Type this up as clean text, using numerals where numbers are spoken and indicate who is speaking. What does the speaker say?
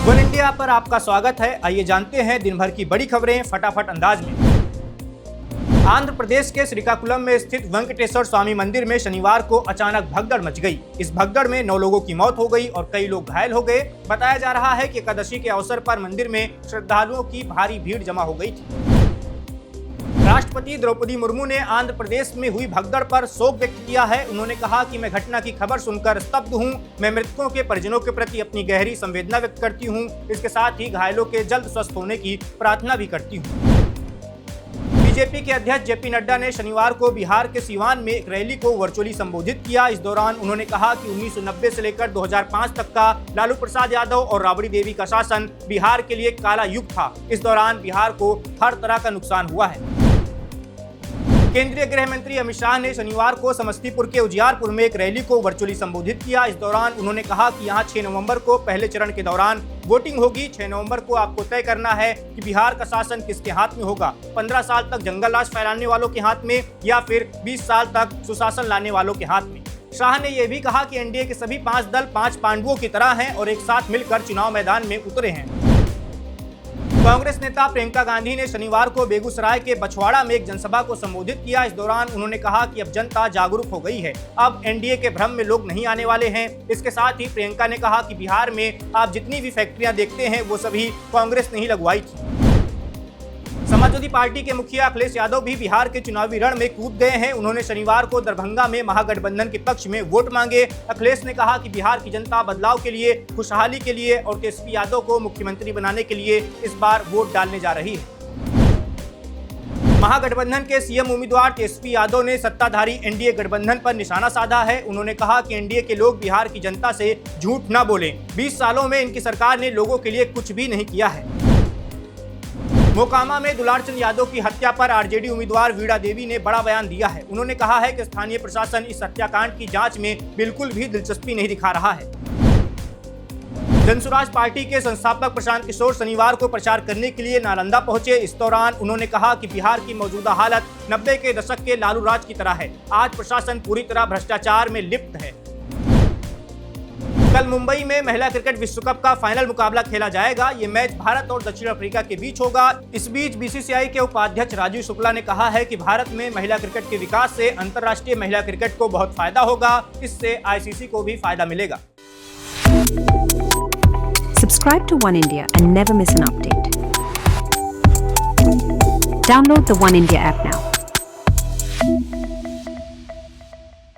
Speaker 1: One India पर आपका स्वागत है। आइए जानते हैं दिन भर की बड़ी खबरें फटाफट अंदाज में। आंध्र प्रदेश के श्रीकाकुलम में स्थित वेंकटेश्वर स्वामी मंदिर में शनिवार को अचानक भगदड़ मच गई। इस भगदड़ में 9 लोगों की मौत हो गई और कई लोग घायल हो गए। बताया जा रहा है कि एकादशी के अवसर पर मंदिर में श्रद्धालुओं की भारी भीड़ जमा हो गई थी। राष्ट्रपति द्रौपदी मुर्मू ने आंध्र प्रदेश में हुई भगदड़ पर शोक व्यक्त किया है। उन्होंने कहा कि मैं घटना की खबर सुनकर स्तब्ध हूं। मैं मृतकों के परिजनों के प्रति अपनी गहरी संवेदना व्यक्त करती हूं। इसके साथ ही घायलों के जल्द स्वस्थ होने की प्रार्थना भी करती हूं। बीजेपी के अध्यक्ष जेपी नड्डा ने शनिवार को बिहार के सीवान में एक रैली को वर्चुअली संबोधित किया। इस दौरान उन्होंने कहा कि 1990 से लेकर 2005 तक का लालू प्रसाद यादव और राबड़ी देवी का शासन बिहार के लिए काला युग था। इस दौरान बिहार को हर तरह का नुकसान हुआ है। केंद्रीय गृह मंत्री अमित शाह ने शनिवार को समस्तीपुर के उजियारपुर में एक रैली को वर्चुअली संबोधित किया। इस दौरान उन्होंने कहा कि यहां 6 नवंबर को पहले चरण के दौरान वोटिंग होगी। 6 नवंबर को आपको तय करना है कि बिहार का शासन किसके हाथ में होगा, 15 साल तक जंगल राज फैलाने वालों के हाथ में या फिर 20 साल तक सुशासन लाने वालों के हाथ में। शाह ने यह भी कहा कि एनडीए के सभी 5 दल 5 पांडवों की तरह हैं और एक साथ मिलकर चुनाव मैदान में उतरे हैं। कांग्रेस नेता प्रियंका गांधी ने शनिवार को बेगूसराय के बछवाड़ा में एक जनसभा को संबोधित किया। इस दौरान उन्होंने कहा कि अब जनता जागरूक हो गई है, अब एनडीए के भ्रम में लोग नहीं आने वाले हैं। इसके साथ ही प्रियंका ने कहा कि बिहार में आप जितनी भी फैक्ट्रियां देखते हैं वो सभी कांग्रेस ने ही लगवाई थी। समाजवादी पार्टी के मुखिया अखिलेश यादव भी बिहार के चुनावी रण में कूद गए हैं। उन्होंने शनिवार को दरभंगा में महागठबंधन के पक्ष में वोट मांगे। अखिलेश ने कहा कि बिहार की जनता बदलाव के लिए, खुशहाली के लिए और तेजस्वी यादव को मुख्यमंत्री बनाने के लिए इस बार वोट डालने जा रही है। महागठबंधन के सीएम उम्मीदवार तेजस्वी यादव ने सत्ताधारी एनडीए गठबंधन पर निशाना साधा है। उन्होंने कहा कि एनडीए के लोग बिहार की जनता से झूठ न बोलें। 20 सालों में इनकी सरकार ने लोगों के लिए कुछ भी नहीं किया है। मोकामा में दुलारचंद यादव की हत्या पर आरजेडी उम्मीदवार वीणा देवी ने बड़ा बयान दिया है। उन्होंने कहा है कि स्थानीय प्रशासन इस हत्याकांड की जांच में बिल्कुल भी दिलचस्पी नहीं दिखा रहा है। जनसुराज पार्टी के संस्थापक प्रशांत किशोर शनिवार को प्रचार करने के लिए नालंदा पहुंचे। इस दौरान उन्होंने कहा कि बिहार की मौजूदा हालत 90 के दशक के लालू राज की तरह है। आज प्रशासन पूरी तरह भ्रष्टाचार में लिप्त है। कल मुंबई में महिला क्रिकेट विश्व कप का फाइनल मुकाबला खेला जाएगा। ये मैच भारत और दक्षिण अफ्रीका के बीच होगा। इस बीच बीसीसीआई के उपाध्यक्ष राजीव शुक्ला ने कहा है कि भारत में महिला क्रिकेट के विकास से अंतर्राष्ट्रीय महिला क्रिकेट को बहुत फायदा होगा। इससे आईसीसी को भी फायदा मिलेगा।
Speaker 2: Subscribe to One India and never miss an update. Download the One India app now.